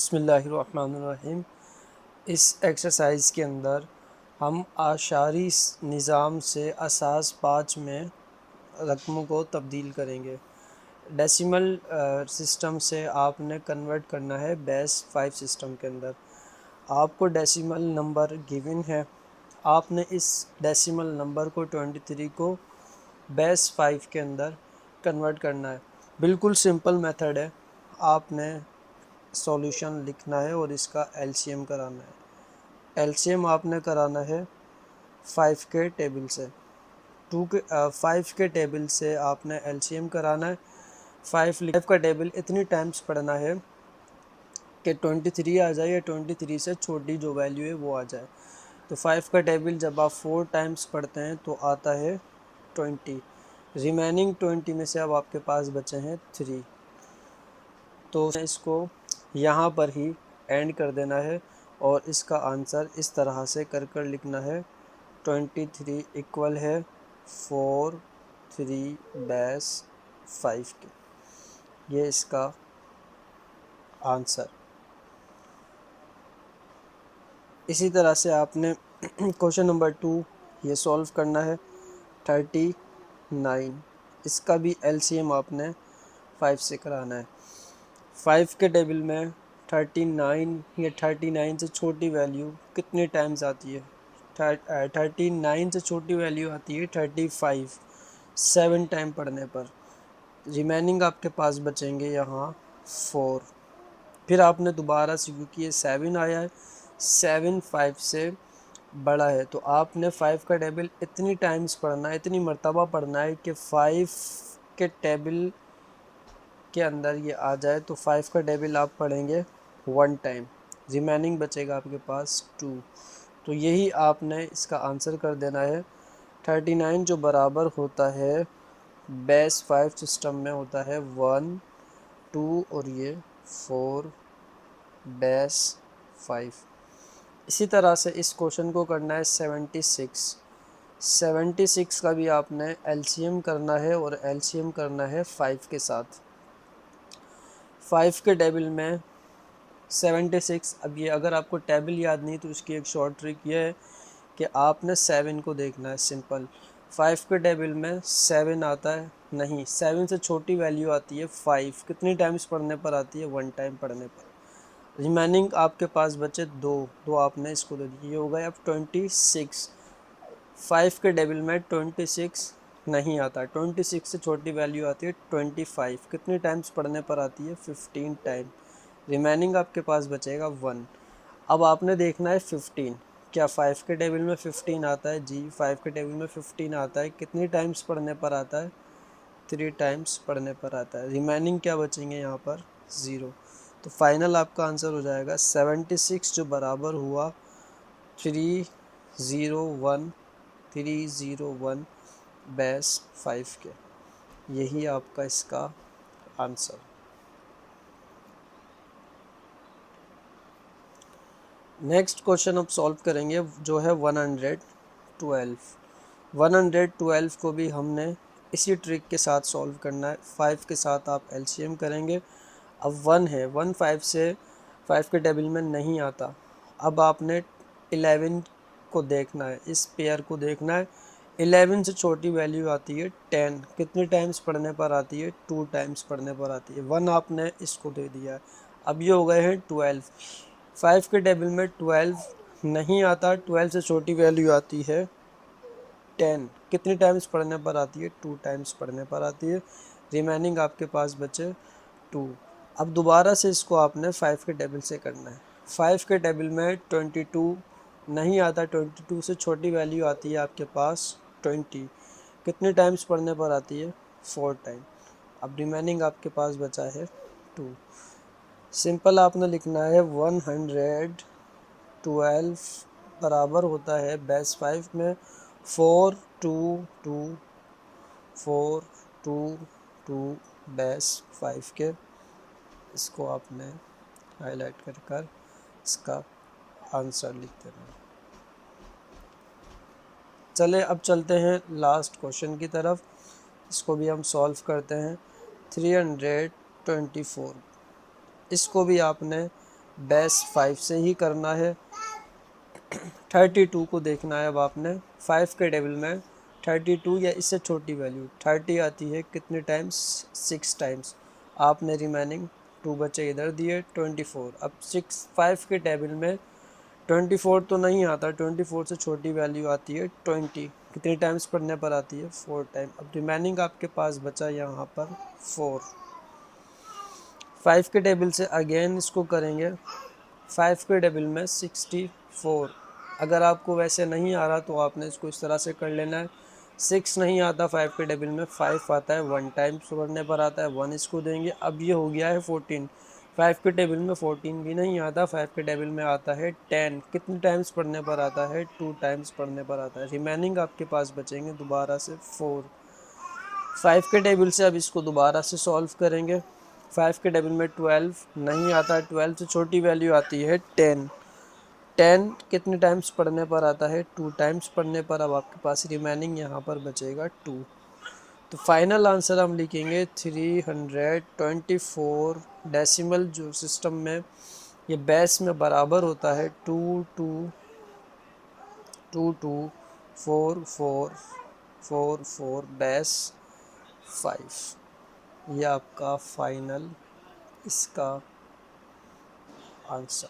बिस्मिल्लाहिर्रहमानिर्रहीम। इस एक्सरसाइज के अंदर हम आशारी निज़ाम से असास 5 में रकमों को तब्दील करेंगे। डेसिमल सिस्टम से आपने कन्वर्ट करना है बेस 5 सिस्टम के अंदर। आपको डेसिमल नंबर गिवन है, आपने इस डेसिमल नंबर को 23 को बेस 5 के अंदर कन्वर्ट करना है। बिल्कुल सिंपल मेथड है। आपने सॉल्यूशन लिखना है और इसका एलसीएम कराना है। एलसीएम आपने कराना है 5 के टेबल से। 5 के टेबल से आपने एलसीएम कराना है। 5 का टेबल इतनी टाइम्स पढ़ना है कि 23 आ जाए या 23 से छोटी जो वैल्यू है वो आ जाए। तो 5 का टेबल जब आप 4 टाइम्स पढ़ते हैं तो आता है 20। रिमेनिंग 20 में से अब आपके पास बचे हैं 3। तो इसको यहाँ पर ही एंड कर देना है और इसका आंसर इस तरह से कर लिखना है। 23 इक्वल है 4 3 बेस 5 के। ये इसका आंसर। इसी तरह से आपने क्वेश्चन नंबर 2 ये सॉल्व करना है। 39 इसका भी एलसीएम आपने 5 से कराना है। 5 के टेबल में 39 या 39 से छोटी वैल्यू कितने टाइम्स आती है? 39 से छोटी वैल्यू आती है 35 7 टाइम पढ़ने पर। रिमेनिंग आपके पास बचेंगे यहाँ 4। फिर आपने दोबारा से, क्योंकि ये 7 आया है, 7 5 से बड़ा है, तो आपने 5 का टेबल इतनी टाइम्स पढ़ना है, इतनी मर्तबा पढ़ना है कि 5 के टेबल के अंदर ये आ जाए। तो 5 का टेबल आप पढ़ेंगे 1 टाइम, रिमेनिंग बचेगा आपके पास 2। तो यही आपने इसका आंसर कर देना है। 39 जो बराबर होता है बेस 5 सिस्टम में होता है 1 2 और ये 4 बेस 5। इसी तरह से इस क्वेश्चन को करना है 76। 76 का भी आपने एलसीएम करना है और एलसीएम करना है 5 के साथ। 5 के टेबल में 76। अब ये अगर आपको टेबल याद नहीं तो उसकी एक शॉर्ट ट्रिक ये है कि आपने 7 को देखना है। सिंपल 5 के टेबल में 7 आता है नहीं, 7 से छोटी वैल्यू आती है 5। कितनी टाइम्स पढ़ने पर आती है? 1 टाइम पढ़ने पर। रिमेनिंग आपके पास बचे 2 आपने इसको दे दिए, ये हो गए अब 26। 5 के टेबल में 26 नहीं आता, 26 से छोटी वैल्यू आती है 25। कितनी टाइम्स पढ़ने पर आती है? 15 टाइम। रिमेनिंग आपके पास बचेगा 1। अब आपने देखना है 15। क्या 5 के टेबल में 15 आता है? जी 5 के टेबल में 15 आता है। कितनी टाइम्स पढ़ने पर आता है? 3 टाइम्स पढ़ने पर आता है। रिमेनिंग क्या बचेंगे यहाँ पर? 0। तो फाइनल आपका आंसर हो जाएगा 76 जो बराबर हुआ 301 301 बेस 5 के। यही आपका इसका आंसर। नेक्स्ट क्वेश्चन अब सॉल्व करेंगे जो है 112। 112 को भी हमने इसी ट्रिक के साथ सॉल्व करना है। 5 के साथ आप एलसीएम करेंगे। अब 1 है, 1 5 से 5 के टेबल में नहीं आता। अब आपने 11 को देखना है, इस पेयर को देखना है। 11 से छोटी वैल्यू आती है 10। कितने टाइम्स पढ़ने पर आती है? 2 टाइम्स पढ़ने पर आती है। 1 आपने इसको दे दिया है। अब ये हो गए हैं 12। 5 के टेबल में 12 नहीं आता, 12 से छोटी वैल्यू आती है 10। कितनी टाइम्स पढ़ने पर आती है? 2 टाइम्स पढ़ने पर आती है। रिमेनिंग आपके पास बचे 2। अब दोबारा से इसको आपने 5 के टेबल से करना है। 5 के टेबल में 22 नहीं आता, 22 से छोटी वैल्यू आती है आपके पास 20। कितने टाइम्स पढ़ने पर आती है? 4 टाइम। अब रिमेनिंग आपके पास बचा है 2। सिंपल आपने लिखना है 112 बराबर होता है बेस 5 में 4 2 2 4 2 2 बेस 5 के। इसको आपने हाईलाइट कर इसका आंसर लिख देना। चले अब चलते हैं लास्ट क्वेश्चन की तरफ। इसको भी हम सॉल्व करते हैं। 324 इसको भी आपने बेस 5 से ही करना है। 32 को देखना है अब आपने। 5 के टेबल में 32 या इससे छोटी वैल्यू 30 आती है कितने टाइम्स, 6 टाइम्स। आपने रिमेनिंग 2 बचे इधर दिए 24। अब 5 के टेबल में 24 तो नहीं आता, 24 से छोटी वैल्यू आती है 20। कितने टाइम्स पढ़ने पर आती है, 4 टाइम। अब रिमेनिंग आपके पास बचा यहाँ पर 4। 5 के टेबल से अगेन इसको करेंगे। 5 के टेबल में 64। अगर आपको वैसे नहीं आ रहा तो आपने इसको इस तरह से कर लेना है। 6 नहीं आता 5 के टेबल में, 5 आता है, 1 टाइम्स पढ़ने पर आता है, 1 इसको देंगे। अब ये हो गया है 14। 5 के टेबल में 14 भी नहीं आता, 5 के टेबल में आता है 10। कितने टाइम्स पढ़ने पर आता है, 2 टाइम्स पढ़ने पर आता है। रिमेनिंग आपके पास बचेंगे दोबारा से 4। 5 के टेबल से अब इसको दोबारा से सॉल्व करेंगे। 5 के टेबल में 12 नहीं आता, 12 से छोटी वैल्यू आती है 10। 10 कितने टाइम्स पढ़ने पर आता है, 2 टाइम्स पढ़ने पर। अब आपके पास रिमेनिंग यहाँ पर बचेगा 2। तो फाइनल आंसर हम लिखेंगे 324। डेसिमल जो सिस्टम में ये बेस में बराबर होता है 22224444 बेस 5। ये आपका फाइनल इसका आंसर।